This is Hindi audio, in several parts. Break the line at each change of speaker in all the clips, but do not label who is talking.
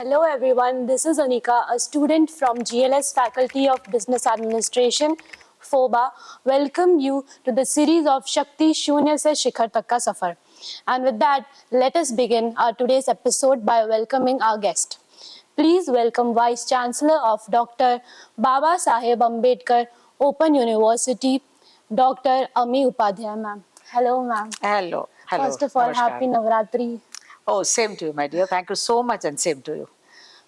Hello everyone, this is Anika, a student from GLS Faculty of Business Administration, FOBA. Welcome you to the series of Shakti Shunya Se Shikhar Tak Ka Safar. And with that, let us begin our today's episode by welcoming our guest. Please welcome Vice Chancellor of Dr. Baba Saheb Ambedkar Open University, Dr. Ami Upadhyay ma'am. Hello ma'am.
Hello.
First of all,
Namaskar.
Happy Navratri.
Oh, same to you, my dear. Thank you so much and same to you.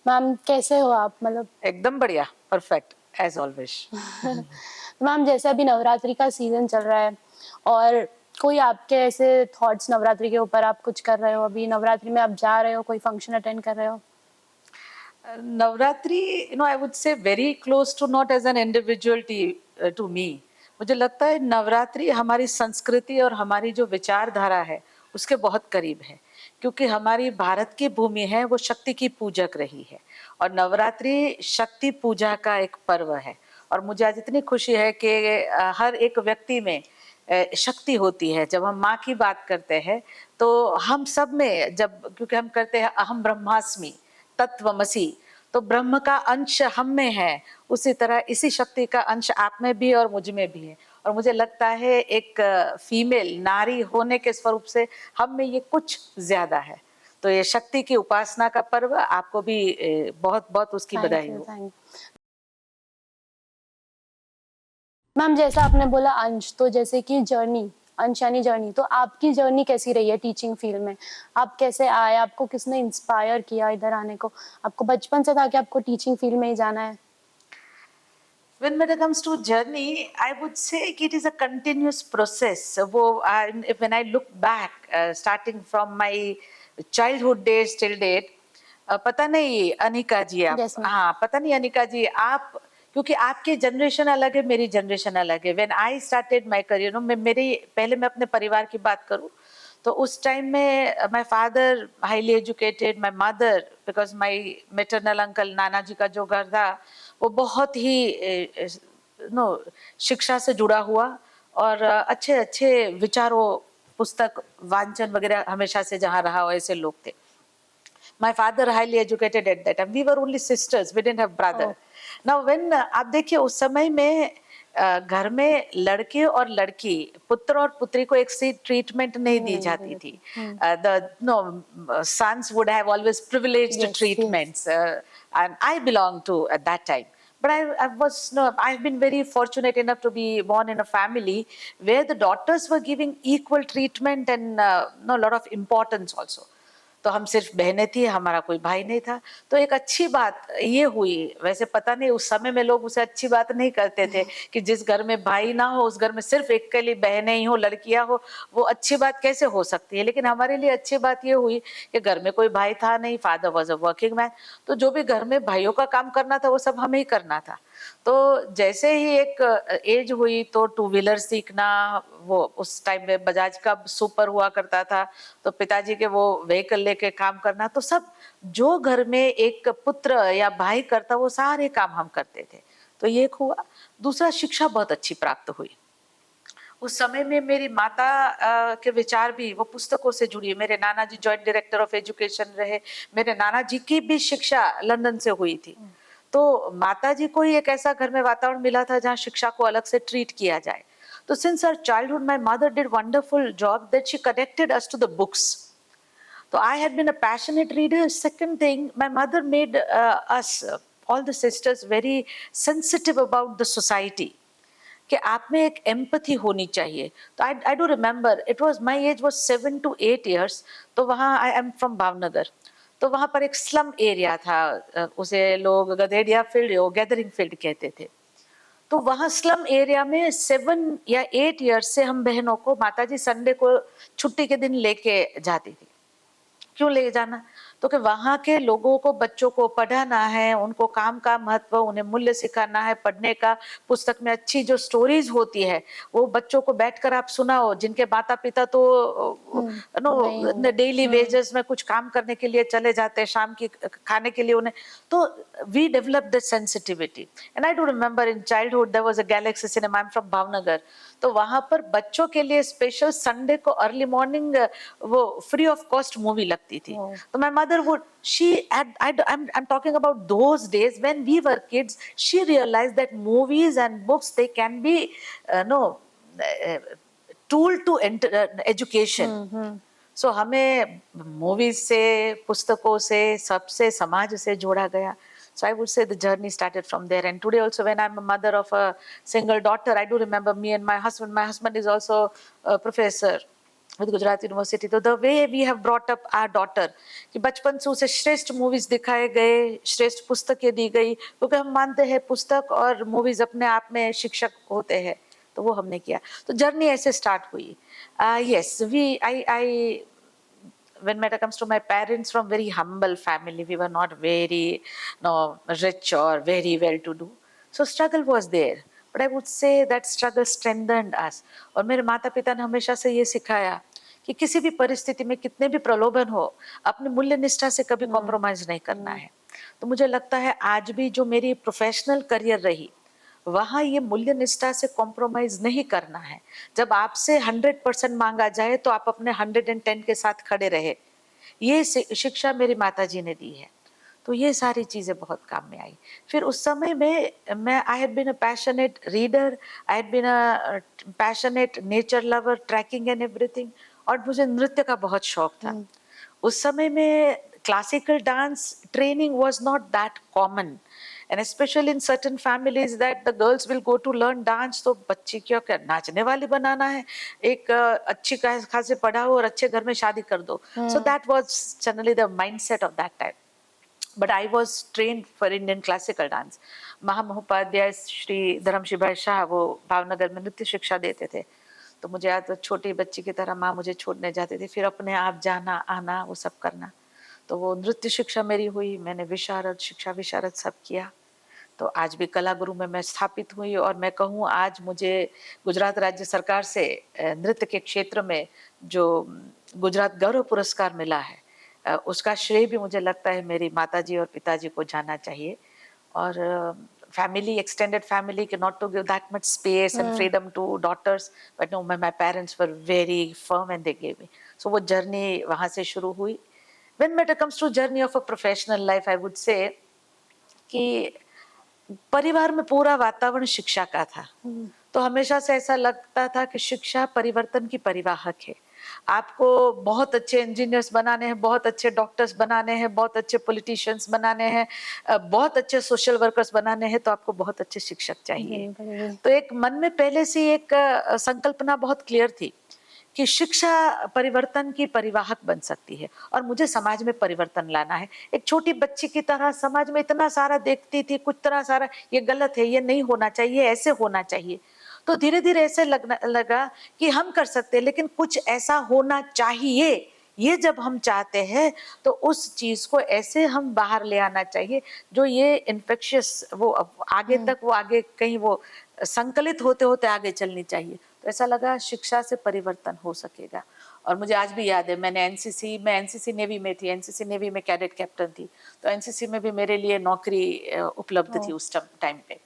Ma'am कैसे हो आप मतलब
एकदम बढ़िया, perfect as always.
मैम जैसे अभी नवरात्रि का सीजन चल रहा है और कोई आपके ऐसे थॉट्स नवरात्रि के ऊपर आप कुछ कर रहे हो अभी नवरात्रि में आप जा रहे हो कोई फंक्शन अटेंड कर रहे हो
Navratri, I would say very close to not as an individual to me. मुझे लगता है नवरात्रि हमारी संस्कृति और हमारी जो विचारधारा है उसके बहुत करीब है, क्योंकि हमारी भारत की भूमि है वो शक्ति की पूजक रही है और नवरात्रि शक्ति पूजा का एक पर्व है। और मुझे आज इतनी खुशी है कि हर एक व्यक्ति में शक्ति होती है। जब हम माँ की बात करते हैं तो हम सब में जब, क्योंकि हम करते हैं अहम ब्रह्मास्मि तत्वमसि, तो ब्रह्म का अंश हम में है, उसी तरह इसी शक्ति का अंश आप में भी और मुझ में भी है। और मुझे लगता है एक फीमेल नारी होने के स्वरूप से हम में ये कुछ ज्यादा है। तो ये शक्ति की उपासना का पर्व, आपको भी बहुत बहुत उसकी बधाई हो।
मैम जैसा आपने बोला अंश, तो जैसे कि जर्नी, अंश यानी जर्नी, तो आपकी जर्नी कैसी रही है टीचिंग फील्ड में? आप कैसे आए, आपको किसने इंस्पायर किया इधर आने को? आपको बचपन से था कि आपको टीचिंग फील्ड में ही जाना है?
When it comes to journey, I would say it is a continuous process. When I look back, starting from my childhood days till date, पता नहीं अनिका जी आप, हाँ पता नहीं अनिका जी आप, क्योंकि आपकी जनरेशन अलग है, मेरी जनरेशन अलग है। When I started my career, पहले मैं अपने परिवार की बात करूँ तो उस टाइम में my father highly educated, my mother, because my maternal uncle, नाना जी का जो घर था वो बहुत ही शिक्षा से जुड़ा हुआ और अच्छे अच्छे विचारों, पुस्तक वांचन वगैरह हमेशा से जहाँ रहा हो ऐसे लोग थे। My father highly educated at that time. We were only sisters. We didn't have brother. Now when आप देखिए उस समय में घर में लड़के और लड़की, पुत्र और पुत्री को एक सी ट्रीटमेंट नहीं दी जाती थी. Sons would have always privileged treatments, and I belong to at that time. But I've been very fortunate enough to be born in a family where the daughters were giving equal treatment and a lot of importance also. तो हम सिर्फ बहनें थी, हमारा कोई भाई नहीं था। तो एक अच्छी बात ये हुई, वैसे पता नहीं उस समय में लोग उसे अच्छी बात नहीं करते थे कि जिस घर में भाई ना हो उस घर में सिर्फ एक के लिए बहनें ही हो, लड़कियां हो, वो अच्छी बात कैसे हो सकती है। लेकिन हमारे लिए अच्छी बात ये हुई कि घर में कोई भाई था नहीं, father was a working man, तो जो भी घर में भाइयों का काम करना था वो सब हमें ही करना था। तो जैसे ही एक एज हुई तो टू व्हीलर सीखना, वो उस टाइम में बजाज का सुपर हुआ करता था, तो पिताजी के वो व्हीकल लेके काम करना, तो सब जो घर में एक पुत्र या भाई करता वो सारे काम हम करते थे। तो ये एक हुआ। दूसरा, शिक्षा बहुत अच्छी प्राप्त हुई। उस समय में मेरी माता के विचार भी वो पुस्तकों से जुड़ी। मेरे नाना जी जॉइंट डायरेक्टर ऑफ एजुकेशन रहे, मेरे नाना जी की भी शिक्षा लंदन से हुई थी। तो माता जी को ही एक ऐसा घर में वातावरण मिला था जहाँ शिक्षा को अलग से ट्रीट किया जाए। तो since our childhood my mother did wonderful job that she connected us to the books. तो I had been a passionate reader. Second thing, my mother made us all the sisters very sensitive about the society, कि आप में एक एम्पथी होनी चाहिए। तो I do remember, it was my age was 7 to 8 years। तो वहाँ, आई एम फ्रॉम भावनगर, तो वहाँ पर एक स्लम एरिया था, उसे लोग गधेड़िया फील्ड या गैदरिंग फील्ड कहते थे। तो वहाँ स्लम एरिया में 7 या 8 years से हम बहनों को माताजी संडे को छुट्टी के दिन लेके जाती थी। क्यों ले जाना? तो कि वहाँ के लोगों को, बच्चों को पढ़ाना है, उनको काम का महत्व, उन्हें मूल्य सिखाना है, पढ़ने का, पुस्तक में अच्छी जो स्टोरीज होती है वो बच्चों को बैठकर आप सुनाओ, जिनके माता पिता तो डेली वेजेस में कुछ काम करने के लिए चले जाते हैं, शाम की खाने के लिए उन्हें, तो we develop the sensitivity. And I do remember in childhood there was a Galaxy cinema, I am from Bhavnagar, तो वहां पर बच्चों के लिए स्पेशल संडे को अर्ली मॉर्निंग वो फ्री ऑफ कॉस्ट मूवी लगती थी। तो my mother mother would, I'm talking about those days when we were kids. She realized that movies and books, they can be no tool to education. So हमें movies से, पुस्तकों से, सबसे, समाज से जोड़ा गया. So I would say the journey started from there. And today also, when I'm a mother of a single daughter, I do remember me and my husband. My husband is also a professor with Gujarat University. So the way we have brought up our daughter, कि बचपन से उसे श्रेष्ठ मूवीज दिखाए गए, श्रेष्ठ पुस्तकें दी गई, क्योंकि हम मानते हैं पुस्तक और मूवीज अपने आप में शिक्षक होते हैं. तो वो हमने किया. तो जर्नी ऐसे स्टार्ट हुई. Yes, I when it comes to my parents, from very humble family, we were not very rich or very well to do. So struggle was there. But I would say that struggle strengthened us. और मेरे माता पिता ने हमेशा से ये सिखाया कि किसी भी परिस्थिति में कितने भी प्रलोभन हो, अपने मूल्य निष्ठा से कभी कॉम्प्रोमाइज नहीं करना है. तो मुझे लगता है आज भी जो मेरी प्रोफेशनल करियर रही, वहाँ ये मूल्य निष्ठा से कॉम्प्रोमाइज नहीं करना है. जब आपसे 100% मांगा जाए तो आप अपने 110 के साथ खड़े रहे. ये शिक्षा मेरी माताजी ने दी है. तो ये सारी चीजें बहुत काम में आई. फिर उस समय में मैं I had been a passionate reader, I had been a passionate nature lover, trekking and everything. और मुझे नृत्य का बहुत शौक था. उस समय में classical dance training was not that common. And especially in certain families that the girls will go to learn dance, तो बच्ची क्यों क्या नाचने वाली बनाना है, एक अच्छी खासे पढ़ाओ और अच्छे घर में शादी कर दो. So that was generally the mindset of that time. But I was trained for Indian classical dance. महामहोपाध्याय श्री धर्मशी भाई शाह वो भावनगर में नृत्य शिक्षा देते थे. तो मुझे याद तो छोटी बच्ची की तरह माँ मुझे छोड़ने जाते थे, फिर अपने आप जाना आना वो सब करना. तो वो नृत्य शिक्षा मेरी हुई. मैंने विशारद, शिक्षा विशारद सब किया. तो आज भी कला गुरु में मैं स्थापित हुई. और मैं कहूँ आज मुझे गुजरात राज्य सरकार से नृत्य के क्षेत्र में जो गुजरात गौरव पुरस्कार मिला है, उसका श्रेय भी मुझे लगता है मेरी माताजी और पिताजी को जाना चाहिए. और फैमिली, एक्सटेंडेड फैमिली के not to give that much space and freedom to daughters, but no, my parents were very firm and they gave me. So वो जर्नी वहाँ से शुरू हुई. When it comes to journey of a professional life, I would say कि परिवार में पूरा वातावरण शिक्षा का था. तो हमेशा से ऐसा लगता था कि शिक्षा परिवर्तन की परिवाहक है. आपको बहुत अच्छे इंजीनियर्स बनाने हैं, बहुत अच्छे डॉक्टर्स बनाने हैं, बहुत अच्छे पॉलिटिशियंस बनाने हैं, बहुत अच्छे सोशल वर्कर्स बनाने हैं, तो आपको बहुत अच्छे शिक्षक चाहिए. तो एक मन में पहले से एक संकल्पना बहुत क्लियर थी कि शिक्षा परिवर्तन की परिवाहक बन सकती है और मुझे समाज में परिवर्तन लाना है. एक छोटी बच्ची की तरह समाज में इतना सारा देखती थी, कुछ तरह सारा ये गलत है, ये नहीं होना चाहिए, ऐसे होना चाहिए. तो धीरे धीरे ऐसे लगा कि हम कर सकते हैं, लेकिन कुछ ऐसा होना चाहिए. ये जब हम चाहते हैं तो उस चीज को ऐसे हम बाहर ले आना चाहिए जो ये इन्फेक्शियस वो आगे तक वो आगे कहीं वो संकलित होते होते आगे चलनी चाहिए. तो ऐसा लगा शिक्षा से परिवर्तन हो सकेगा. और मुझे आज भी याद है, मैं एनसीसी नेवी में थी, एनसीसी नेवी में कैडेट कैप्टन थी. तो एनसीसी में भी मेरे लिए नौकरी उपलब्ध थी उस टाइम पे.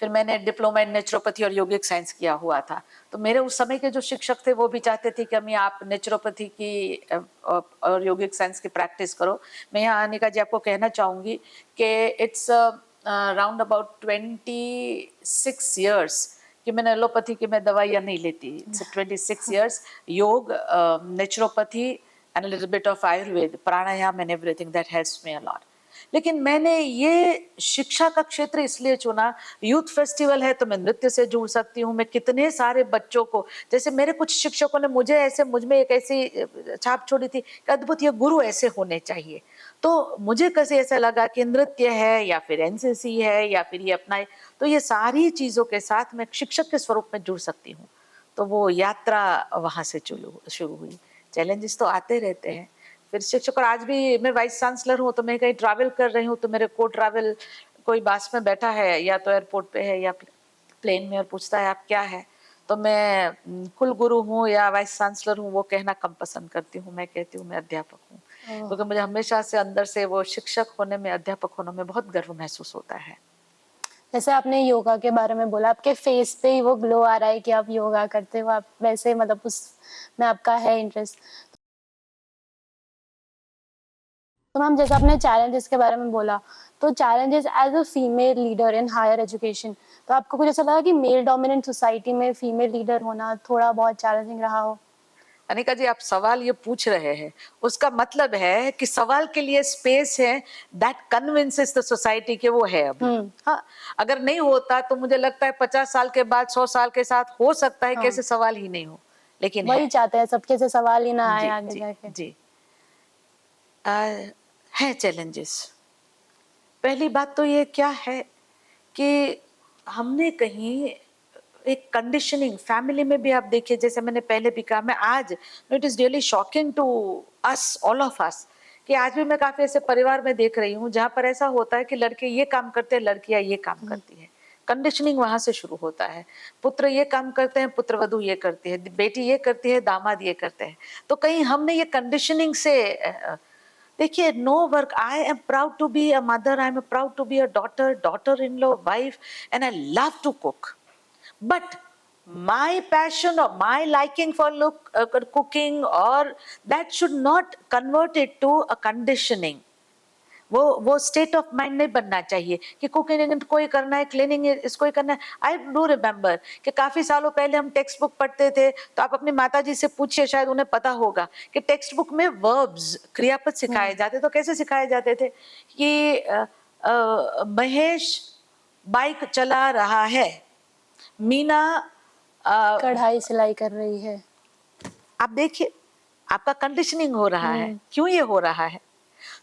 फिर मैंने डिप्लोमा इन नेचुरोपैथी और योगिक साइंस किया हुआ था. तो मेरे उस समय के जो शिक्षक थे वो भी चाहते थे कि अम्मी आप नेचुरोपैथी की और योगिक साइंस की प्रैक्टिस करो. मैं यहाँ अनिका जी आपको कहना चाहूँगी कि इट्स राउंड अबाउट 26 years कि मैंने एलोपैथी की मैं दवाइयाँ नहीं लेती. इट्स 26 years योग, naturopathy and a little bit of Ayurveda, pranayama and everything that helps me a lot. लेकिन मैंने ये शिक्षा का क्षेत्र इसलिए चुना, यूथ फेस्टिवल है तो मैं नृत्य से जुड़ सकती हूँ. मैं कितने सारे बच्चों को, जैसे मेरे कुछ शिक्षकों ने मुझे ऐसे मुझ में एक ऐसी छाप छोड़ी थी कि अद्भुत ये गुरु ऐसे होने चाहिए. तो मुझे कैसे ऐसा लगा कि नृत्य है या फिर एनसीसी है या फिर ये अपना, तो ये सारी चीजों के साथ मैं शिक्षक के स्वरूप में जुड़ सकती हूँ. तो वो यात्रा वहां से शुरू हुई. चैलेंजेस तो आते रहते हैं. फिर शिक्षक, और आज भी मैं वाइस चांसलर हूँ, तो मैं कहीं ट्रैवल कर रही हूँ तो मेरे को ट्रैवल कोई बस में बैठा है या तो एयरपोर्ट पे है या प्लेन में और पूछता है आप क्या है, तो मैं कुल गुरु हूँ या वाइस चांसलर हूँ वो कहना कम पसंद करती हूँ. मैं कहती हूँ मैं अध्यापक हूँ, क्योंकि मुझे हमेशा से अंदर से वो शिक्षक होने में, अध्यापक होने में बहुत गर्व महसूस होता है.
जैसे आपने योगा के बारे में बोला, आपके फेस पे ही वो ग्लो आ रहा है कि आप योगा करते हो, आप वैसे मतलब उस में आपका है इंटरेस्ट. तो मैम जैसे आपने चैलेंजेस के बारे में बोला, तो challenges as a female leader in higher education, तो आपको कुछ ऐसा लगा कि मेल डोमिनेंट सोसाइटी में फीमेल लीडर होना थोड़ा बहुत चैलेंजिंग रहा हो?
अनिका जी, आप सवाल ये पूछ रहे हैं, उसका मतलब है कि सवाल के लिए स्पेस है, दैट कन्विंसेस द सोसाइटी कि वो है अभी। हाँ, अगर नहीं होता तो मुझे लगता है 50 साल के बाद 100 साल के साथ हो सकता है कि
हाँ।
ऐसे सवाल ही नहीं हो, लेकिन
वही
है।
चाहते हैं सबके से सवाल ही ना आए
जी
आगे
जी
जाके।
जी। आ, है चैलेंजेस। पहली बात तो ये क्या है कि हमने कहीं एक कंडीशनिंग फैमिली में भी आप देखिए, जैसे मैंने पहले भी कहा, मैं आज it is really shocking to us, all of us, कि आज भी मैं काफी ऐसे परिवार में देख रही हूँ जहां पर ऐसा होता है कि लड़के ये काम करते हैं, लड़कियां ये काम करती है। कंडीशनिंग वहां से शुरू होता है। पुत्र ये काम करते हैं, पुत्र वधू ये करती है, बेटी ये करती है, दामाद ये करते हैं। तो कहीं हमने ये कंडीशनिंग से देखिए, no work, I am proud to be a mother, I am proud to be a daughter, daughter in law, wife, and I love to cook, but my passion or my liking for cooking, or that should not convert it to a conditioning. वो स्टेट ऑफ माइंड नहीं बनना चाहिए कि कुकिंग कोई करना है, क्लीनिंग इसको ही करना है। आई डू रिमेम्बर कि काफी सालों पहले हम टेक्स्ट बुक पढ़ते थे, तो आप अपनी माता जी से पूछिए, शायद उन्हें पता होगा कि टेक्स्ट बुक में वर्ब्स, क्रियापद सिखाए जाते। तो कैसे सिखाए जाते थे कि महेश बाइक चला रहा है, मीना
कढ़ाई सिलाई कर रही है।
आप देखिए, आपका कंडीशनिंग हो रहा है। क्यों ये हो रहा है?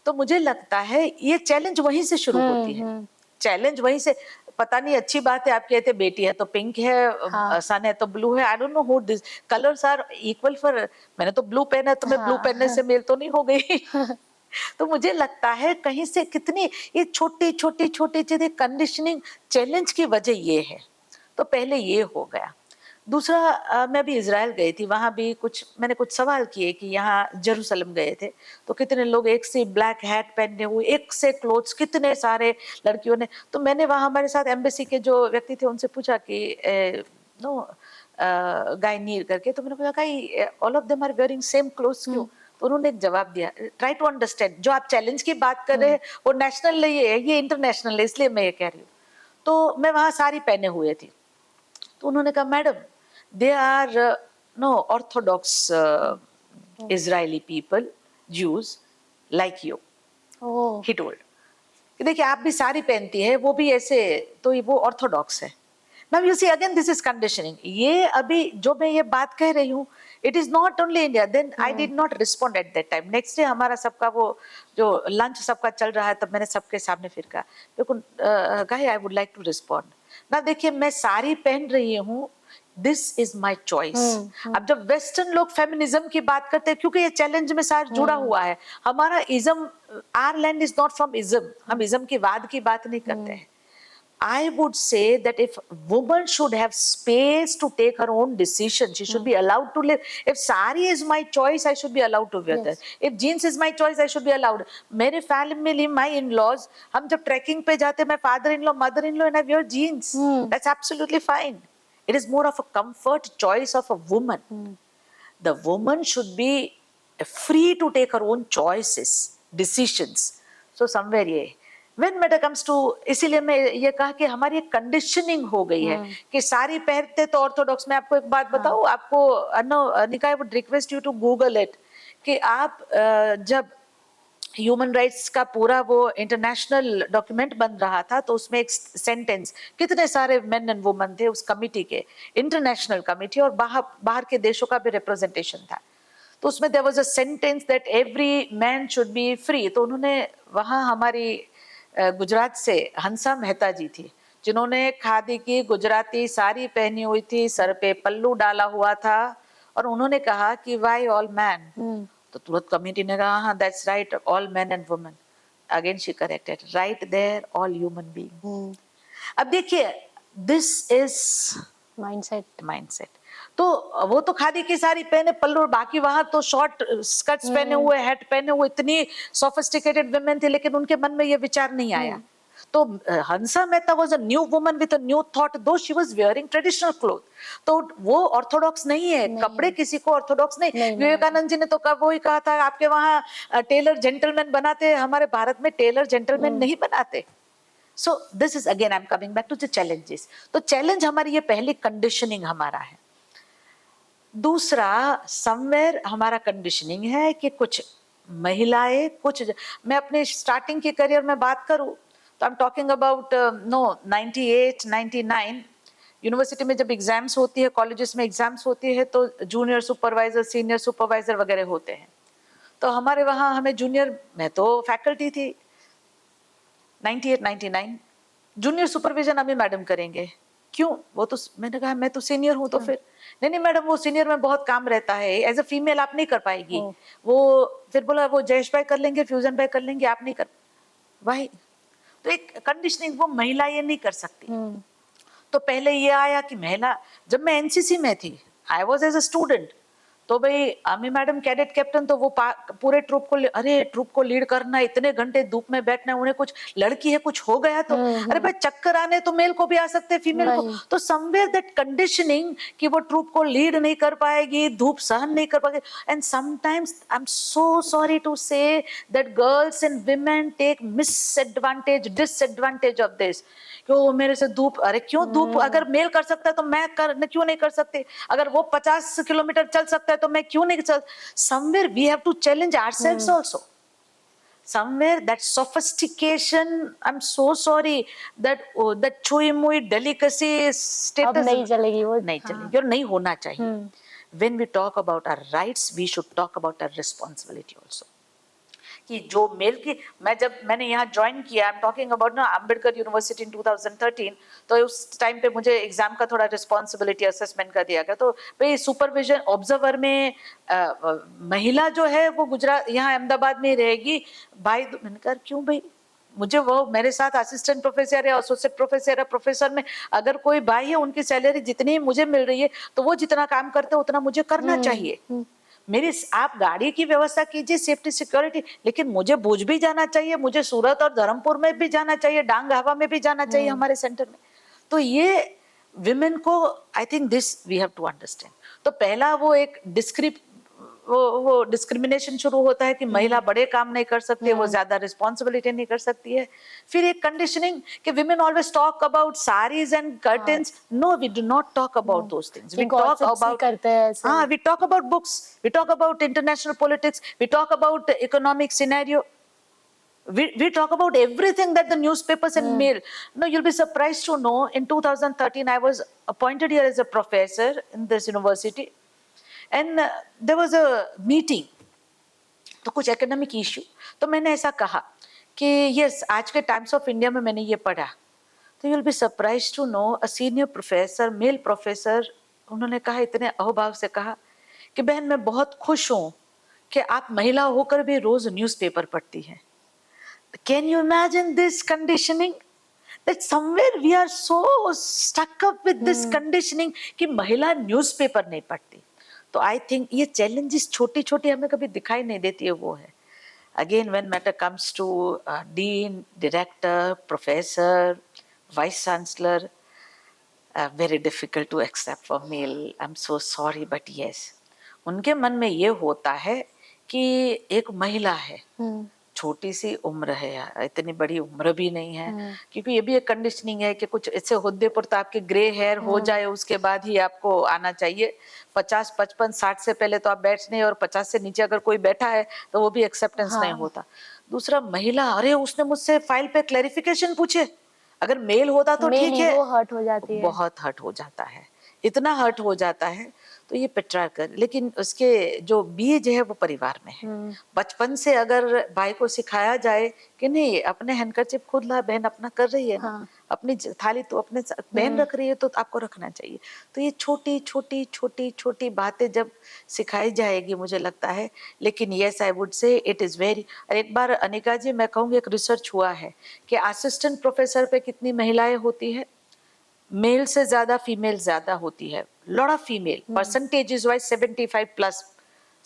तो मुझे लगता है ये चैलेंज वहीं से शुरू होती है। चैलेंज वहीं से, पता नहीं, अच्छी बात है, आप कहते बेटी है तो पिंक है,
हाँ।
सन है तो ब्लू है, I don't know who this colours are equal for, मैंने तो ब्लू पहना है तो मैं ब्लू
हाँ।
पहनने से मेल तो नहीं हो गई। तो मुझे लगता है कहीं से कितनी ये छोटी छोटी छोटी चीजें, कंडीशनिंग चैलेंज की वजह ये है। तो पहले ये हो गया। दूसरा, मैं भी इजराइल गई थी, वहां भी मैंने कुछ सवाल किए कि यहाँ जेरूसलम गए थे तो कितने लोग एक से ब्लैक हैट पहने हुए, एक से क्लोथ्स, कितने सारे लड़कियों ने। तो मैंने वहां हमारे साथ एम्बेसी के जो व्यक्ति थे उनसे पूछा कि नो गायनीर करके, तो मैंने पूछा all of them are wearing same clothes क्यों? तो उन्होंने एक जवाब दिया, ट्राई टू अंडरस्टैंड, जो आप चैलेंज की बात कर रहे हैं वो नेशनल नहीं है, ये इंटरनेशनल है, इसलिए मैं ये कह रही हूँ। तो मैं वहां साड़ी पहने हुए थी, तो उन्होंने कहा, madam they are no orthodox Israeli people, Jews like you,
oh.
He told. देखिए, आप भी साड़ी पहनती है, वो भी ऐसे, तो वो ऑर्थोडॉक्स है। Now you see again, this is conditioning. ये अभी जो मैं ये बात कह रही हूँ, it is not only India. Then I did not respond at that time. Next day हमारा सबका वो जो लंच सबका चल रहा है, तब मैंने सबके सामने फिर कहा, बिल्कुल guy, I would like to respond. ना देखिए, मैं साड़ी पहन रही हूँ, दिस इज माई चॉइस। अब जब वेस्टर्न लोग फेमिनिज्म की बात करते हैं, क्योंकि ये चैलेंज में साथ जुड़ा हुआ है, हमारा ism, our land is not from ism, हम इज्म की वाद की बात नहीं करते हैं। I would say that if woman should have space to take her own decision, she should be allowed to live. If sari is my choice, I should be allowed to wear that. If jeans is my choice, I should be allowed. मेरे family, my in-laws, हम जब trekking पे जाते, my father-in-law, mother-in-law, and I wear jeans. That's absolutely fine. It is more of a comfort choice of a woman. The woman should be free to take her own choices, decisions. So somewhere ये when matter comes to, इसीलिए मैं ये कहा कि हमारी एक कंडीशनिंग हो गई है कि साड़ी पहनते तो ऑर्थोडॉक्स। मैं आपको एक बात बताऊं, आपको निका, I would request you to Google it, कि आप जब ह्यूमन राइट्स का पूरा वो इंटरनेशनल डॉक्यूमेंट बन रहा था, तो उसमें एक सेंटेंस, कितने सारे मेन एंड वुमन थे उस कमिटी के, इंटरनेशनल कमिटी, और बाहर के देशों का भी रिप्रेजेंटेशन था। तो उसमें there was a sentence that every man should be free. तो उन्होंने वहाँ हमारी गुजरात से हंसा मेहता जी थी, जिन्होंने खादी की गुजराती साड़ी पहनी हुई थी, सर पे पल्लू डाला हुआ था, और उन्होंने कहा कि वाई ऑल मैन? तो तुरंत कमिटी ने कहा, हाँ that's right, all men and women. Again she corrected, right there, all human being. अब देखिए, दिस इज माइंडसेट। तो वो तो खादी की साड़ी पहने, पल्लू, बाकी वहां तो शॉर्ट स्कर्ट्स पहने हुए, हैट पहने हुए, इतनी सोफिस्टिकेटेड वुमेन थी, लेकिन उनके मन में ये विचार नहीं आया। तो Hansa Mehta was a new woman with a new thought, though she was wearing traditional cloth. तो वो ऑर्थोडॉक्स नहीं है, कपड़े किसी को ऑर्थोडॉक्स नहीं। विवेकानंद जी ने तो कब वही कहा था, आपके वहां टेलर जेंटलमैन बनाते हैं, हमारे भारत में टेलर जेंटलमैन नहीं बनाते। So this is again I am coming back to the challenges. तो चैलेंज हमारी ये पहली कंडीशनिंग हमारा है। दूसरा समवेयर हमारा कंडीशनिंग है कि कुछ महिलाएं, कुछ मैं अपने स्टार्टिंग की करियर में बात करूं तो I am talking about no 98 99 university में जब एग्जाम्स होती है, कॉलेजेस में एग्जाम्स होती है, तो जूनियर सुपरवाइजर, सीनियर सुपरवाइजर वगैरह होते हैं। तो हमारे वहाँ हमें जूनियर, मैं तो फैकल्टी थी 98 99, जूनियर सुपरविजन अभी मैडम करेंगे। क्यों? वो तो मैंने कहा मैं तो सीनियर हूँ। तो फिर नहीं नहीं मैडम, वो सीनियर में बहुत काम रहता है, एज अ फीमेल आप नहीं कर पाएगी। वो फिर बोला वो जयेश भाई कर लेंगे, फ्यूजन भाई कर लेंगे, आप नहीं कर भाई। तो एक कंडीशनिंग, वो महिला ये नहीं कर सकती। तो पहले ये आया कि महिला, जब मैं एनसीसी में थी, I was as a student, तो भाई आर्मी मैडम कैडेट कैप्टन, तो वो पूरे ट्रूप को, अरे ट्रूप को लीड करना, इतने घंटे धूप में बैठना, उन्हें कुछ लड़की है कुछ हो गया तो अरे भाई चक्कर आने तो मेल को भी आ सकते, फीमेल को। तो समवेयर दैट कंडीशनिंग कि वो ट्रूप को लीड नहीं कर पाएगी, धूप सहन नहीं कर पाएगी। And sometimes I am so sorry to say that girls and women take misadvantage, disadvantage of this. क्यों मेरे से धूप, अरे क्यों धूप, अगर मेल कर सकता है तो मैं क्यों नहीं कर सकती? अगर वो 50 किलोमीटर चल सकता है तो मैं क्यों नहीं चल? Somewhere we have to challenge ourselves also. Somewhere that sophistication, I'm so sorry, that छुई मुई delicacy status
अब नहीं चलेगी वो,
नहीं चलेगी और नहीं होना चाहिए। When we talk about our rights, we should talk about our responsibility also. कि जो मेल की, मैंने यहाँ ज्वाइन किया, आई एम टॉकिंग अबाउट ना अम्बेडकर यूनिवर्सिटी इन 2013, तो उस टाइम पे मुझे एग्जाम का थोड़ा रिस्पॉन्सिबिलिटी असेसमेंट का दिया गया। तो भाई सुपरविजन ऑब्जर्वर में महिला जो है वो गुजरात, यहाँ अहमदाबाद में रहेगी भाई। मैंने कहा क्यों भाई, मुझे वो मेरे साथ असिस्टेंट प्रोफेसर या एसोसिएट प्रोफेसर या प्रोफेसर में अगर कोई भाई है, उनकी सैलरी जितनी मुझे मिल रही है, तो वो जितना काम करते उतना मुझे करना चाहिए। मेरी, आप गाड़ी की व्यवस्था कीजिए, सेफ्टी सिक्योरिटी, लेकिन मुझे भुज भी जाना चाहिए, मुझे सूरत और धर्मपुर में भी जाना चाहिए, डांग हवा में भी जाना चाहिए हमारे सेंटर में। तो ये विमेन को, I think this we have to understand. तो पहला वो एक वो डिस्क्रिमिनेशन शुरू होता है कि महिला बड़े काम नहीं कर सकती है, वो ज्यादा रिस्पॉन्सिबिलिटी नहीं कर सकती है। फिर एक कंडीशनिंग कि women always talk about sarees and curtains. No, we do not talk about those things. We talk about, we talk about books, we talk about international politics, we talk about economic scenario. We talk about everything that the newspapers and mail. No, you'll be surprised to know, in 2013 I was appointed here as a professor in this university. And there was a meeting, तो कुछ एकेडमिक इश्यू, तो मैंने ऐसा कहा कि यस, आज के टाइम्स ऑफ इंडिया में मैंने ये पढ़ा। तो you will be surprise to know, a senior professor, male professor, उन्होंने कहा, इतने अहोभाव से कहा कि बहन मैं बहुत खुश हूँ कि आप महिला होकर भी रोज न्यूज़पेपर पढ़ती हैं। Can you imagine this conditioning? That somewhere we are so stuck up with this conditioning कि महिला न्यूज़पेपर नहीं पढ़ती। तो आई थिंक ये चैलेंजेस छोटी छोटी हमें कभी दिखाई नहीं देती है, वो है। Again when matter comes to dean, director, professor, vice chancellor, very difficult to accept for male. I am so sorry but yes, उनके मन में ये होता है कि एक महिला है, छोटी सी उम्र है यार, इतनी बड़ी उम्र भी नहीं है, क्योंकि ये भी एक कंडीशनिंग है कि कुछ ऐसे हुद्दे पर तो आपके ग्रे हेयर हो जाए उसके बाद ही आपको आना चाहिए। 50, 55, 60 से पहले तो आप बैठ नहीं, और 50 से नीचे अगर कोई बैठा है तो वो भी एक्सेप्टेंस नहीं होता। दूसरा, महिला, अरे उसने मुझसे फाइल पे क्लैरिफिकेशन पूछे, अगर मेल होता तो ठीक है,
हर्ट हो जाती है,
बहुत हर्ट हो जाता है, इतना हर्ट हो जाता है। तो ये पेट्रार्कल, लेकिन उसके जो बीज है वो परिवार में है। बचपन से अगर भाई को सिखाया जाए कि नहीं, अपने हैंडकरचिप खुद ला, बहन अपना कर रही है ना, अपनी थाली तो अपने बहन रख रही है तो आपको रखना चाहिए। तो ये छोटी छोटी छोटी छोटी बातें जब सिखाई जाएगी, मुझे लगता है। लेकिन यस, आई वुड से इट इज वेरी। एक बार अनिका जी, मैं कहूँगी एक रिसर्च हुआ है कि असिस्टेंट प्रोफेसर पे कितनी महिलाएं होती है, मेल से ज्यादा फीमेल ज्यादा होती है। Lot of female, percentages wise 75 plus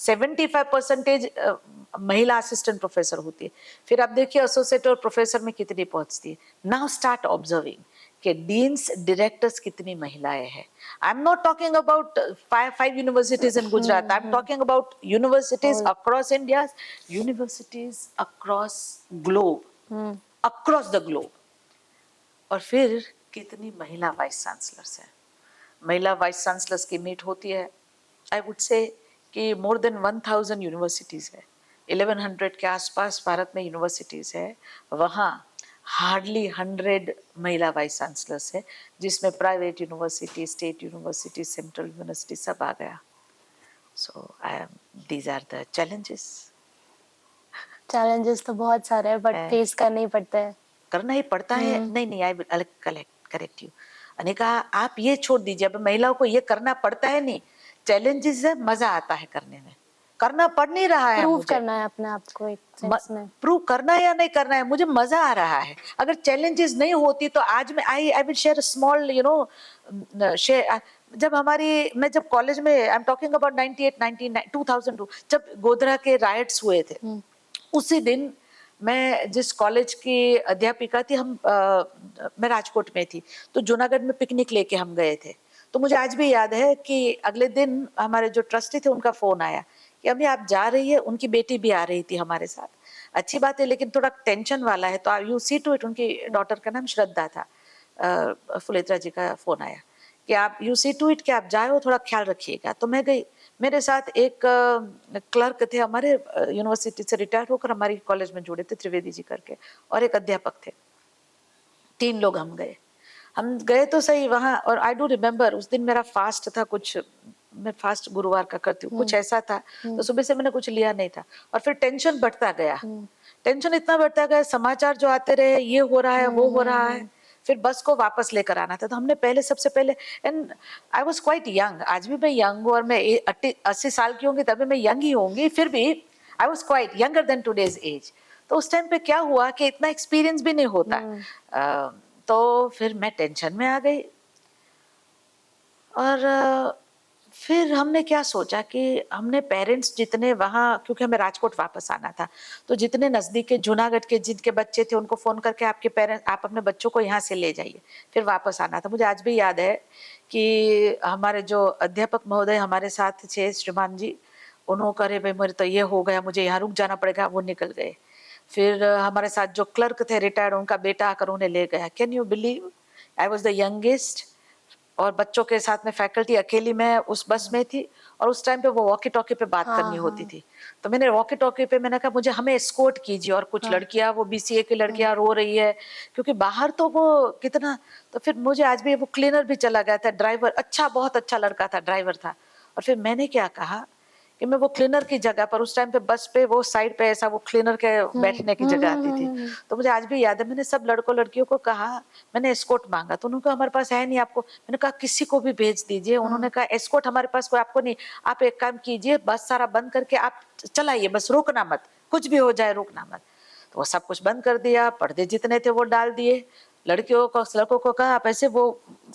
75% महिला असिस्टेंट प्रोफेसर होती है। फिर आप देखिए एसोसिएट और प्रोफेसर में कितनी पहुंचती है। नाउ स्टार्ट ऑब्जर्विंग कि डीन्स डायरेक्टर्स कितनी महिलाएं हैं। आई am not talking about five universities in Gujarat, I am talking about universities across India, universities across globe, across the globe. और फिर कितनी महिला वाइस चांसलर्स हैं। महिला वाइस चांसलर्स की मीट होती है, आई वुड से कि मोर देन 1000 यूनिवर्सिटीज़ है, 1100 के आसपास भारत में यूनिवर्सिटीज़ है। वहाँ हार्डली 100 महिला वाइस चांसलर्स है, जिसमें private university, state university, central university सब आ गया। So these are the challenges.
Challenges तो बहुत सारे हैं बट फेस करने ही पड़ते हैं।
करना ही पड़ता है। नहीं, I will correct you. Anika, आप ये छोड़ दीजिए, अब महिलाओं को ये करना पड़ता है नहीं, चैलेंजेस है, मजा आता है करने में। करना पड़ नहीं रहा है,
प्रूव
मुझे
करना है अपने आप को एक सेंस में।
प्रूव करना है या नहीं करना है, मुझे मजा आ रहा है। अगर चैलेंजेस नहीं होती तो आज मैं I will share small share. जब मैं जब कॉलेज में, आई एम टॉकिंग अबाउट 98 2002, जब गोधरा के राइट्स हुए थे, उसी दिन मैं जिस कॉलेज की अध्यापिका थी, मैं राजकोट में थी, तो जूनागढ़ में पिकनिक लेके हम गए थे। तो मुझे आज भी याद है कि अगले दिन हमारे जो ट्रस्टी थे उनका फोन आया कि अभी आप जा रही है, उनकी बेटी भी आ रही थी हमारे साथ। अच्छी बात है, लेकिन थोड़ा टेंशन वाला है, तो यू सी टू इट। उनकी डॉटर का नाम श्रद्धा था। फुलेत्रा जी का फोन आया कि आप यू सी टू इट, कि आप जाओ, थोड़ा ख्याल रखिएगा। तो मैं गई। मेरे साथ एक क्लर्क थे हमारे, यूनिवर्सिटी से रिटायर होकर हमारी कॉलेज में जुड़े थे, त्रिवेदी जी करके, और एक अध्यापक थे। 3 लोग हम गए तो सही वहाँ। और आई डू रिमेम्बर उस दिन मेरा फास्ट था, कुछ मैं फास्ट गुरुवार का करती हूँ, कुछ ऐसा था। तो सुबह से मैंने कुछ लिया नहीं था, और फिर टेंशन बढ़ता गया। टेंशन इतना बढ़ता गया, समाचार जो आते रहे, ये हो रहा है, वो हो रहा है। फिर बस को वापस लेकर आना था, तो हमने पहले, सबसे पहले, and I was quite young, आज भी मैं यंग हूँ, और मैं 80 साल की होंगी तभी मैं यंग ही होंगी, फिर भी I was quite younger than today's age. तो उस टाइम पे क्या हुआ कि इतना एक्सपीरियंस भी नहीं होता। तो फिर मैं टेंशन में आ गई। और फिर हमने क्या सोचा कि हमने पेरेंट्स जितने वहाँ, क्योंकि हमें राजकोट वापस आना था, तो जितने नज़दीक के जूनागढ़ के जिनके बच्चे थे उनको फ़ोन करके, आपके पेरेंट्स, आप अपने बच्चों को यहाँ से ले जाइए, फिर वापस आना था। मुझे आज भी याद है कि हमारे जो अध्यापक महोदय हमारे साथ थे, श्रीमान जी, उन्होंने करे भाई मेरे तो ये हो गया, मुझे यहाँ रुक जाना पड़ेगा, वो निकल गए। फिर हमारे साथ जो क्लर्क थे रिटायर्ड, उनका बेटा आकर उन्हें ले गया। Can you believe, I was the youngest, और बच्चों के साथ में फैकल्टी, अकेली मैं उस बस में थी। और उस टाइम पे वो वॉकी टॉकी पे बात करनी होती थी, तो मैंने वॉकी टॉकी पे मैंने कहा मुझे, हमें एस्कॉर्ट कीजिए। और कुछ लड़कियां, वो बीसीए की लड़कियां रो रही है, क्योंकि बाहर तो वो कितना। तो फिर मुझे आज भी, वो क्लीनर भी चला गया था, ड्राइवर अच्छा, बहुत अच्छा लड़का था, ड्राइवर था। और फिर मैंने क्या कहा कि मैं वो क्लीनर की जगह पर, उस टाइम पे बस पे वो साइड पे ऐसा वो क्लीनर के बैठने की जगह आती थी, तो मुझे आज भी याद है, मैंने सब लड़कों लड़कियों को कहा, मैंने एस्कॉर्ट मांगा, तो उन्होंने कहा हमारे पास है नहीं आपको। मैंने कहा किसी को भी भेज दीजिए। उन्होंने कहा एस्कॉर्ट हमारे पास कोई आपको नहीं, आप एक काम कीजिए, बस सारा बंद करके आप चलाइए, बस रोकना मत, कुछ भी हो जाए रोकना मत। तो वो सब कुछ बंद कर दिया, पर्दे जितने थे वो डाल दिए, लड़कियों को, लड़कों को कहा आप ऐसे वो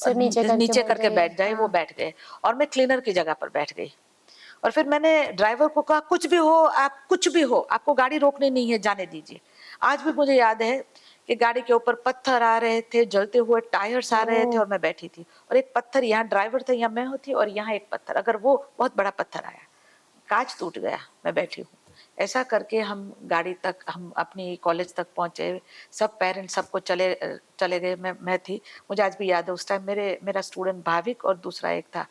नीचे करके बैठ जाए, वो बैठ गए, और मैं क्लीनर की जगह पर बैठ गई। और फिर मैंने ड्राइवर को कहा कुछ भी हो, आप कुछ भी हो, आपको गाड़ी रोकनी नहीं है, जाने दीजिए। आज भी मुझे याद है कि गाड़ी के ऊपर पत्थर आ रहे थे, जलते हुए टायर्स आ रहे थे, और मैं बैठी थी, और एक पत्थर, यहाँ ड्राइवर था, यहाँ मैं होती, और यहाँ एक पत्थर, अगर वो बहुत बड़ा पत्थर आया, कांच टूट गया, मैं बैठी हूँ। ऐसा करके हम गाड़ी तक, हम अपनी कॉलेज तक पहुंचे, सब पेरेंट्स सबको चले गए, मैं थी। मुझे आज भी याद है, उस टाइम मेरा स्टूडेंट भाविक और दूसरा एक था,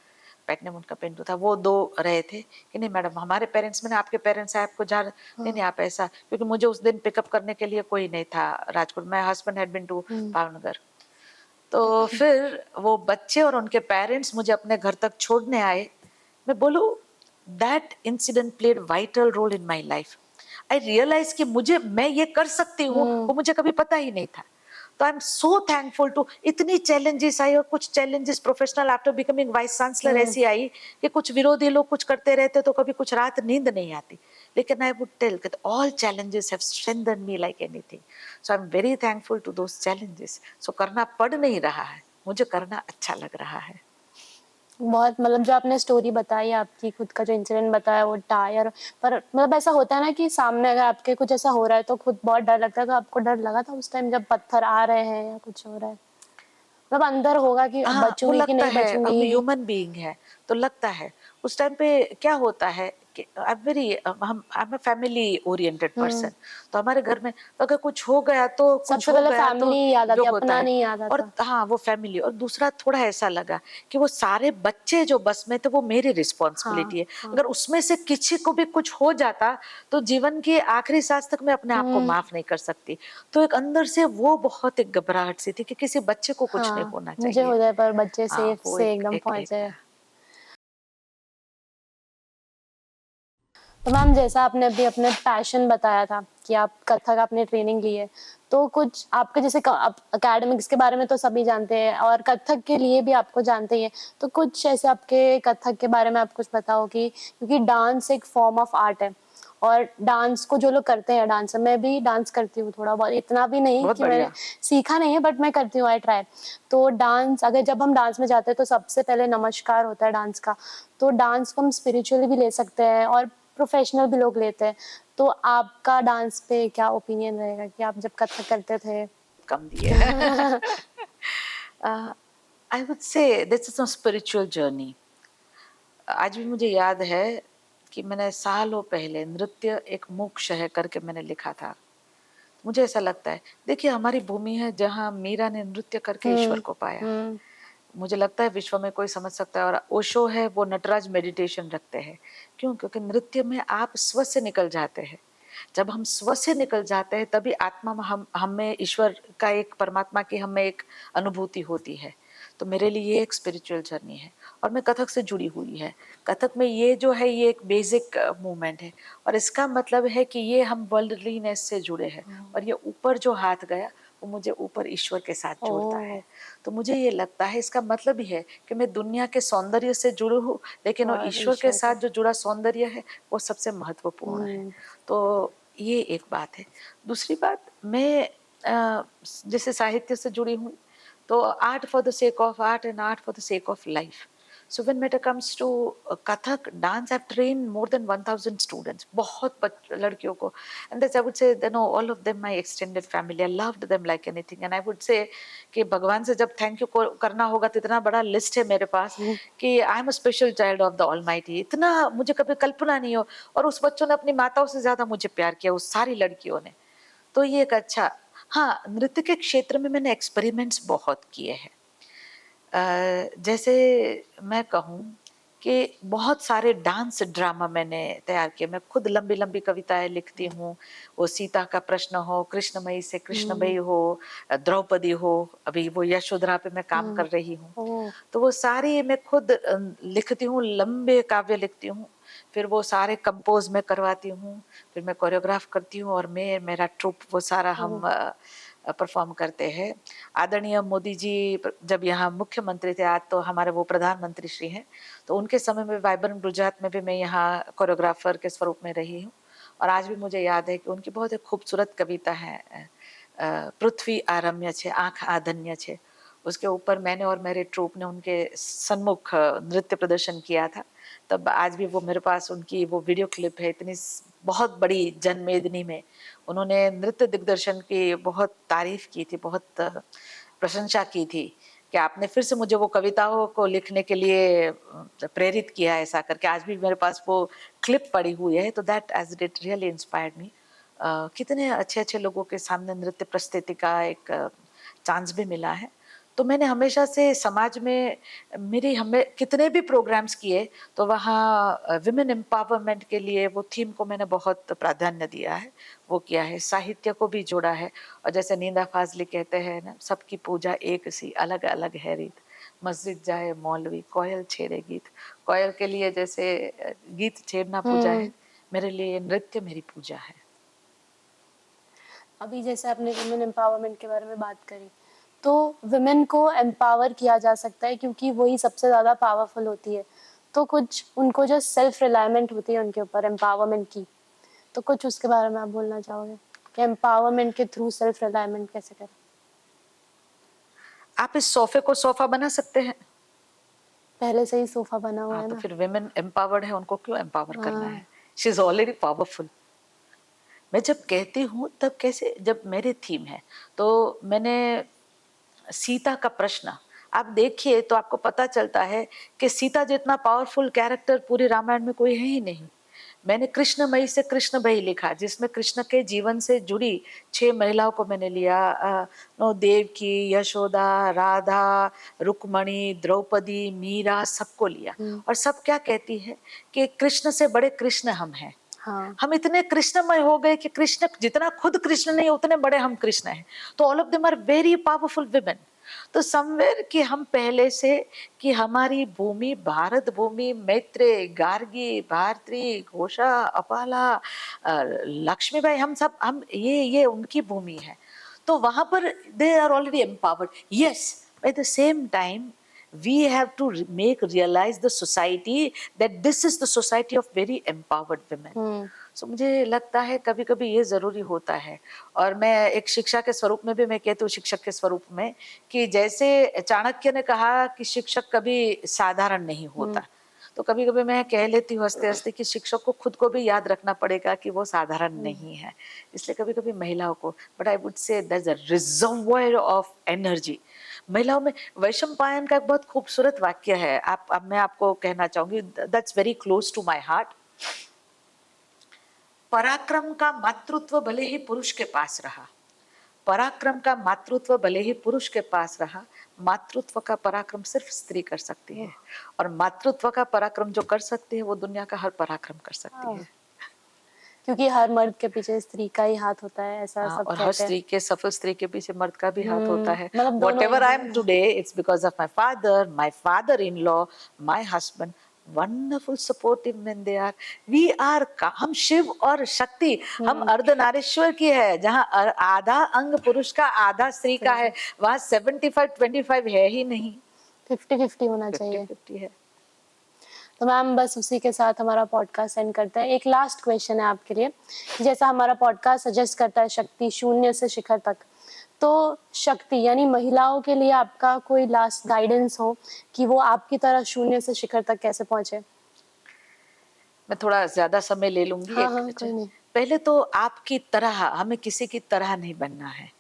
पैटनेम उनका पिंटू था, वो 2 रहे थे कि नहीं मैडम हमारे पेरेंट्स, मैंने आपके पेरेंट्स है, आपको जा नहीं आप ऐसा, क्योंकि मुझे उस दिन पिकअप करने के लिए कोई नहीं था राजकोट, मैं husband had been to Bhavnagar. तो फिर वो बच्चे और उनके पेरेंट्स मुझे अपने घर तक छोड़ने आए। मैं बोलूँ, that incident played vital role in my life. I realise कि मैं ये कर सकती हूँ, वो मुझे कभी पता ही नहीं था। तो I am so thankful to, इतनी चैलेंजेस आई, और कुछ challenges professional after becoming vice chancellor ऐसी आई कि कुछ विरोधी लोग कुछ करते रहते, तो कभी कुछ रात नींद नहीं आती। लेकिन I would tell that all challenges have strengthened me like anything. So I am very thankful to those challenges. So करना पड़ नहीं रहा है, मुझे करना अच्छा लग रहा है।
बहुत मतलब जो आपने स्टोरी बताई आपकी खुद का जो इंसिडेंट बताया वो टायर पर मतलब ऐसा होता है ना कि सामने अगर आपके कुछ ऐसा हो रहा है तो खुद बहुत डर लगता है, तो आपको डर लगा था उस टाइम जब पत्थर आ रहे हैं या कुछ हो रहा है? मतलब अंदर होगा कि
हाँ, वो
बचूंगी कि
लगता
नहीं
है, हम
बचूंगी।
ह्यूमन बीइंग है, तो लगता है उस टाइम पे क्या होता है कि आई एम वेरी हम आई am a family oriented person. तो हमारे घर में तो अगर कुछ हो गया तो कुछ
सबसे
हो
पहले
गया तो
फैमिली याद
जो
आती है,
होता
अपना
है।
नहीं याद
और
आता।
हाँ, वो फैमिली, और दूसरा थोड़ा ऐसा लगा कि वो सारे बच्चे जो बस में थे वो मेरी
हाँ,
रिस्पॉन्सिबिलिटी है।
हाँ।
अगर उसमें से किसी को भी कुछ हो जाता तो जीवन की आखिरी सांस तक मैं अपने आप को
हुँ,
माफ नहीं कर सकती। तो एक अंदर से वो बहुत एक घबराहट सी थी कि किसी बच्चे को कुछ नहीं
हाँ,
होना
मुझे
चाहिए।
हो जाए पर बच्चे
हाँ,
सेफ
वो
से
एक
एकदम
एक एक
पहुँचे। तो मैम जैसा आपने अभी अपने पैशन बताया था कि आप कथक आपने ट्रेनिंग ली है, तो कुछ आपके जैसे आप एकेडमिक्स के बारे में तो सभी जानते हैं और कथक के लिए भी आपको जानते ही हैं, तो कुछ ऐसे आपके कथक के बारे में आप कुछ बताओ कि क्योंकि डांस एक फॉर्म ऑफ आर्ट है और डांस को जो लोग करते हैं डांसर, मैं भी डांस करती हूँ थोड़ा बहुत, इतना भी नहीं
बहुत
कि मैंने
बढ़िया।
सीखा नहीं है बट मैं करती हूँ, आई ट्राई। तो डांस अगर जब हम डांस में जाते हैं तो सबसे पहले नमस्कार होता है डांस का, तो डांस को हम स्पिरिचुअली भी ले सकते हैं और प्रोफेशनल भी लोग लेते हैं। तो आपका डांस पे क्या ओपिनियन रहेगा कि आप जब कथक करते थे?
कम दिए। आई वुड से this is a spiritual journey. आज भी मुझे याद है कि मैंने सालों पहले नृत्य एक मोक्ष है करके मैंने लिखा था। मुझे ऐसा लगता है, देखिए हमारी भूमि है जहाँ मीरा ने नृत्य करके ईश्वर
हुँ,
को पाया।
हुँ,
मुझे लगता है विश्व में कोई समझ सकता है। और ओशो है वो नटराज मेडिटेशन रखते हैं। क्यों? क्योंकि नृत्य में आप स्व से निकल जाते हैं। जब हम स्व से निकल जाते हैं तभी आत्मा में हम में ईश्वर का एक परमात्मा की हमें एक अनुभूति होती है। तो मेरे लिए ये एक स्पिरिचुअल जर्नी है और मैं कथक से जुड़ी हुई है। कथक में ये जो है ये एक बेसिक मूवमेंट है और इसका मतलब है कि ये हम वर्ल्डलीनेस से जुड़े हैं और ये ऊपर जो हाथ गया वो मुझे ऊपर ईश्वर के साथ जोड़ता
ओह!
है। तो मुझे ये लगता है इसका मतलब ही है कि मैं दुनिया के सौंदर्य से जुड़ी हूँ, लेकिन वो
और
ईश्वर के
ईश्वर
साथ
के
जो जुड़ा सौंदर्य है वो सबसे महत्वपूर्ण है।
हुँ,
तो ये एक बात है। दूसरी बात, मैं जैसे साहित्य से जुड़ी हूँ, तो art for the sake of art and art for the sake of life. So when matter comes to Kathak dance, I have train more than 1000 students, बहुत लड़कियों को। And that's I would say you know all of them my extended family, I loved them like anything. And I would say कि भगवान से जब थैंक यू करना होगा तो इतना बड़ा लिस्ट है मेरे पास
हुँ,
कि आई am a special child of the almighty. इतना मुझे कभी कल्पना नहीं हो। और उस बच्चों ने अपनी माताओं से ज्यादा मुझे प्यार किया, उस सारी लड़कियों ने। तो ये एक अच्छा, हाँ, नृत्य के क्षेत्र में मैंने एक्सपेरिमेंट्स बहुत किए हैं। जैसे मैं कहूँ कि बहुत सारे डांस ड्रामा मैंने तैयार किए। मैं खुद लंबी लंबी कविताएं लिखती हूँ। वो सीता का प्रश्न हो, कृष्णमयी से कृष्णमयी
हुँ,
हो, द्रौपदी हो, अभी वो यशोधरा पे मैं काम
हुँ,
कर रही हूँ।
ओह!
तो वो सारी मैं खुद लिखती हूँ, लंबे काव्य लिखती हूँ। फिर वो सारे कंपोज में करवाती हूँ। फिर मैं कोरियोग्राफ करती हूँ और मैं मेरा ट्रुप वो सारा
ओह!
हम परफॉर्म करते हैं। आदरणीय मोदी जी जब यहाँ मुख्यमंत्री थे, आज तो हमारे वो प्रधानमंत्री श्री हैं, तो उनके समय में वाइब्रेंट गुजरात में भी मैं यहाँ कोरियोग्राफर के स्वरूप में रही हूँ। और आज भी मुझे याद है कि उनकी बहुत एक खूबसूरत कविता है, पृथ्वी आरम्य छे आँख आधन्य छे। उसके ऊपर मैंने और मेरे ट्रूप ने उनके सन्मुख नृत्य प्रदर्शन किया था। तब आज भी वो मेरे पास उनकी वो वीडियो क्लिप है। इतनी बहुत बड़ी जनमेदनी में उन्होंने नृत्य दिग्दर्शन की बहुत तारीफ की थी, बहुत प्रशंसा की थी कि आपने फिर से मुझे वो कविताओं को लिखने के लिए प्रेरित किया, ऐसा करके। आज भी मेरे पास वो क्लिप पड़ी हुई है। तो that age it really inspired me. कितने अच्छे अच्छे लोगों के सामने नृत्य प्रस्तुति का एक चांस भी मिला है। तो मैंने हमेशा से समाज में मेरी हमें कितने भी प्रोग्राम्स किए तो वहाँ विमेन एम्पावरमेंट के लिए वो थीम को मैंने बहुत प्राधान्य दिया है, वो किया है, साहित्य को भी जोड़ा है। और जैसे नींदा फाजली कहते हैं ना, सबकी पूजा एक सी अलग अलग है रीत, मस्जिद जाए मौलवी कोयल छेड़े गीत। कोयल के लिए जैसे गीत छेड़ना पूजा
हुँ।
है, मेरे लिए नृत्य मेरी पूजा है।
अभी जैसे आपने वुमेन एम्पावरमेंट के बारे में बात करी, तो वुमेन को एम्पावर किया जा सकता है क्योंकि वही सबसे ज़्यादा पावरफुल होती है। तो कुछ उनको जो सेल्फ रिलायमेंट होती है उनके ऊपर एम्पावरमेंट की, तो कुछ उसके बारे में आप बोलना चाहोगे कि एम्पावरमेंट के थ्रू सेल्फ रिलायमेंट कैसे करें?
आप इस सोफे को सोफा बना सकते हैं?
पहले से ही सोफा बना हुआ
हाँ,
है
तो
ना।
फिर विमेन एम्पावर्ड है, उनको क्यों एम्पावर करना
हाँ।
है? She is already powerful. मैं जब कहती हूँ तब कैसे, जब मेरे थीम है तो मैंने सीता का प्रश्न आप देखिए तो आपको पता चलता है कि सीता जितना पावरफुल कैरेक्टर पूरे रामायण में कोई है ही नहीं। मैंने कृष्णमयी से कृष्णमयी लिखा, जिसमें कृष्ण के जीवन से जुड़ी 6 महिलाओं को मैंने लिया, देवकी, यशोदा, राधा, रुक्मणी, द्रौपदी, मीरा, सबको लिया। और सब क्या कहती है कि कृष्ण से बड़े कृष्ण हम हैं।
हाँ।
हम इतने कृष्णमय हो गए कि कृष्ण जितना खुद कृष्ण नहीं उतने बड़े हम कृष्ण हैं। तो all of them are very powerful women. तो समवेयर कि हम पहले से कि हमारी भूमि भारत भूमि, मैत्रेय, गार्गी, भारती, घोषा, अपाला, लक्ष्मीबाई, हम सब हम ये उनकी भूमि है। तो वहां पर they are already empowered. Yes, at the same time we have to make realize the society that this is the society of very empowered women. So मुझे लगता है कभी कभी ये जरूरी होता है। और मैं एक शिक्षा के स्वरूप में भी मैं कहती हूँ, शिक्षक के स्वरूप में, कि जैसे चाणक्य ने कहा कि शिक्षक कभी साधारण नहीं होता, तो कभी कभी मैं कह लेती हूँ हंसते हंसते कि शिक्षक को खुद को भी याद रखना पड़ेगा कि वो साधारण नहीं है। इसलिए कभी कभी महिलाओं को, बट आई वुड से that's a reservoir of energy महिलाओं में। वैशंपायन का एक बहुत खूबसूरत वाक्य है, आप अब मैं आपको कहना चाहूंगी, that's very close to my heart. पराक्रम का मातृत्व भले ही पुरुष के पास रहा, पराक्रम का मातृत्व भले ही पुरुष के पास रहा, मातृत्व का पराक्रम सिर्फ स्त्री कर सकती है। और मातृत्व का पराक्रम जो कर सकती है वो दुनिया का हर पराक्रम कर सकती है।
क्योंकि हर मर्द के पीछे स्त्री का ही हाथ होता है, ऐसा
हाँ,
सब
और हर
कहते हैं।
स्त्री के, सफल स्त्री के पीछे मर्द का भी हाथ होता है।
मतलब
वॉट
दोनों
एवर
एक
I am today, it's because of my father in law, my husband, wonderful supportive men they are. We are, हम शिव और शक्ति, हम अर्धनारीश्वर की है। जहाँ आधा अंग पुरुष का आधा स्त्री का है, वहाँ 75-25 है ही नहीं,
50-50 होना
50
चाहिए।
50 है।
तो मैम बस उसी के साथ हमारा पॉडकास्ट एंड करते हैं। एक लास्ट क्वेश्चन है आपके लिए, कि जैसा हमारा पॉडकास्ट सजेस्ट करता है शक्ति शून्य से शिखर तक, तो शक्ति यानी महिलाओं के लिए आपका कोई लास्ट गाइडेंस हो कि वो आपकी तरह शून्य से शिखर तक कैसे पहुंचे?
मैं थोड़ा ज्यादा समय ले लूंगी।
हाँ हाँ, कोई नहीं।
पहले तो आपकी तरह, हमें किसी की तरह नहीं बनना है,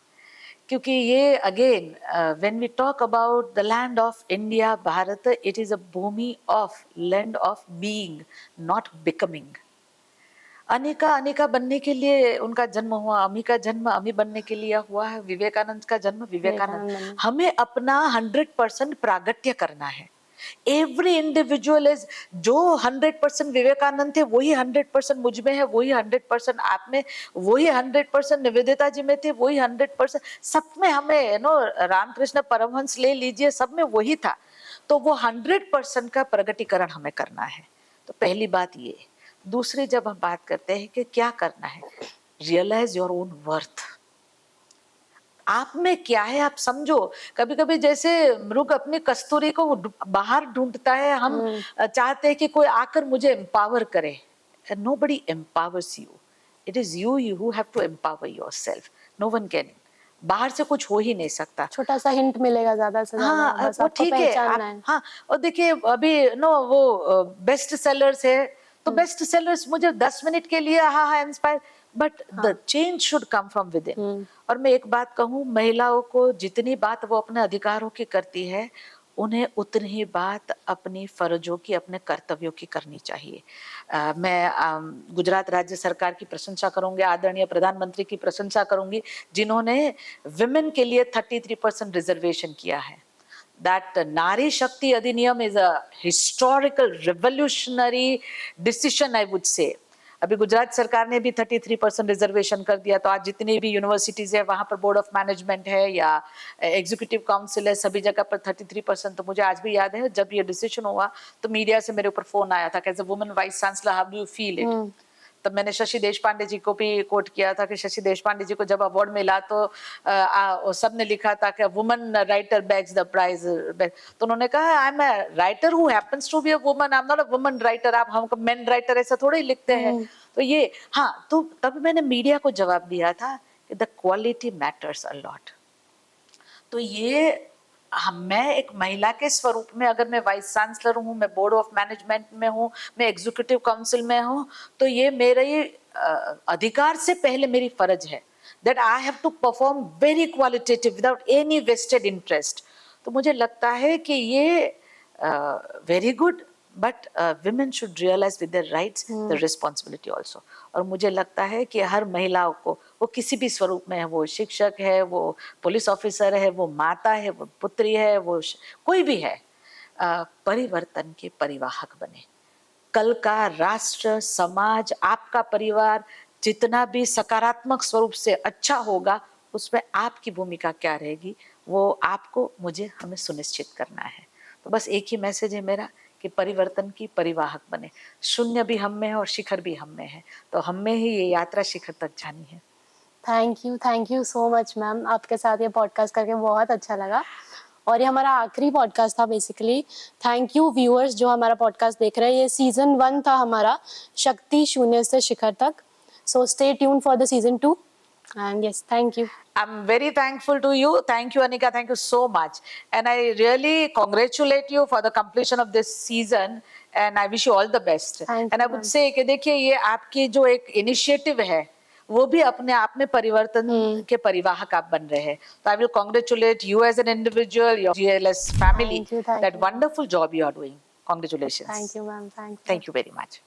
क्योंकि ये again when we talk about the land of India, Bharat, it is a भूमि of land of being, not becoming. अनिका अनिका बनने के लिए उनका जन्म हुआ, अमी का जन्म अमी बनने के लिए हुआ है, विवेकानंद का जन्म विवेकानंद।
विवेकानंद।
हमें अपना 100% प्रागट्य करना है। एवरी इंडिविजुअल इज, जो 100% विवेकानंद थे वही 100% मुझ में है, वही 100% आप में, वही 100% निवेदिता जी में थे, वही 100% सब में। हमें रामकृष्ण परमहंस ले लीजिए, सब में वही था। तो वो 100% का प्रगटीकरण हमें करना है। तो पहली बात ये। दूसरी, जब हम बात करते हैं कि क्या करना है, रियलाइज योर ओन वर्थ। आप में क्या है आप समझो। कभी कभी जैसे मृग अपनी कस्तूरी को बाहर ढूंढता है, हम चाहते हैं कि कोई आकर मुझे एम्पावर करे। Nobody empowers you, it is you who have to empower yourself. No one can, बाहर से कुछ हो ही नहीं सकता।
छोटा सा हिंट मिलेगा ज्यादा से ज्यादा,
हाँ,
बस
वो
आपको
ठीक है आप,
पहचानना है।
हाँ। और देखिए अभी वो बेस्ट सेलर्स है, तो बेस्ट सेलर्स मुझे 10 मिनट के लिए हाँ inspire, but the change should come from with in. और मैं एक बात कहूँ, महिलाओं को जितनी बात वो अपने अधिकारों की करती है, उन्हें उतनी ही बात अपनी फर्जों की, अपने कर्तव्यों की करनी चाहिए। मैं गुजरात राज्य सरकार की प्रशंसा करूंगी, आदरणीय प्रधानमंत्री की प्रशंसा करूंगी, जिन्होंने विमेन के लिए 33% रिजर्वेशन किया है। That Nari Shakti Adhiniyam is a historical revolutionary decision, I would say. अभी गुजरात सरकार ने भी 33% रिजर्वेशन कर दिया, तो आज जितनी भी यूनिवर्सिटीज है वहां पर बोर्ड ऑफ मैनेजमेंट है या एग्जीक्यूटिव काउंसिल है, सभी जगह पर 33%। तो मुझे आज भी याद है जब ये डिसीजन हुआ तो मीडिया से मेरे ऊपर फोन आया था, as a woman vice chancellor how do you feel it. तब मैंने शशि देशपांडे जी को भी कोट किया था कि शशि देशपांडे जी को जब अवार्ड मिला तो सबने लिखा था कि woman writer bags the prize. तो उन्होंने कहा I am a writer who happens to be a woman, I am not a woman writer. आप हमको मेन राइटर ऐसा थोड़ा ही लिखते हैं। तो ये, हाँ, तो तब मैंने मीडिया को जवाब दिया था कि the quality matters a lot. तो ये मैं एक महिला के स्वरूप में, अगर मैं वाइस चांसलर हूँ, मैं बोर्ड ऑफ मैनेजमेंट में हूँ, मैं एग्जीक्यूटिव काउंसिल में हूँ, तो ये मेरे अधिकार से पहले मेरी फर्ज है that I have to perform very qualitative without any vested interest. तो मुझे लगता है कि ये very good, but women should realize with their rights the responsibility also. और मुझे लगता है कि हर महिलाओं को, वो किसी भी स्वरूप में है, वो शिक्षक है, वो पुलिस ऑफिसर है, वो माता है, वो पुत्री है, वो कोई भी है, परिवर्तन के परिवाहक बने। कल का राष्ट्र, समाज, आपका परिवार जितना भी सकारात्मक स्वरूप से अच्छा होगा, उसमें आपकी भूमिका क्या रहेगी, वो आपको, मुझे, हमें सुनिश्चित करना है। तो बस एक ही मैसेज है मेरा कि परिवर्तन की परिवाहक बने। शून्य भी हम में है और शिखर भी हम में है, तो हम में ही ये यात्रा शिखर तक जानी है।
Thank you so much ma'am, आपके साथ ये पॉडकास्ट करके बहुत अच्छा लगा। और ये हमारा आखिरी पॉडकास्ट था बेसिकली। थैंक यू व्यूअर्स जो हमारा पॉडकास्ट देख रहे हैं। ये सीजन 1 था हमारा, शक्ति शून्य से शिखर तक। So stay tune for the season 2 and yes, thank you.
I'm very thankful to you. Thank you, Anika. Thank you so much. And I really congratulate you for the completion of this season. And I wish you all the best.
Thank
And
you,
I would
ma'am.
say कि देखिए, ये आपकी जो एक इनिशिएटिव है, वो भी अपने आप में परिवर्तन के परिवाहक आप बन रहे हैं। तो I will congratulate you as an individual, your GLS family,
Thank you,
that
ma'am.
wonderful job you are doing. Congratulations.
Thank you, ma'am. Thank you.
Thank you very much.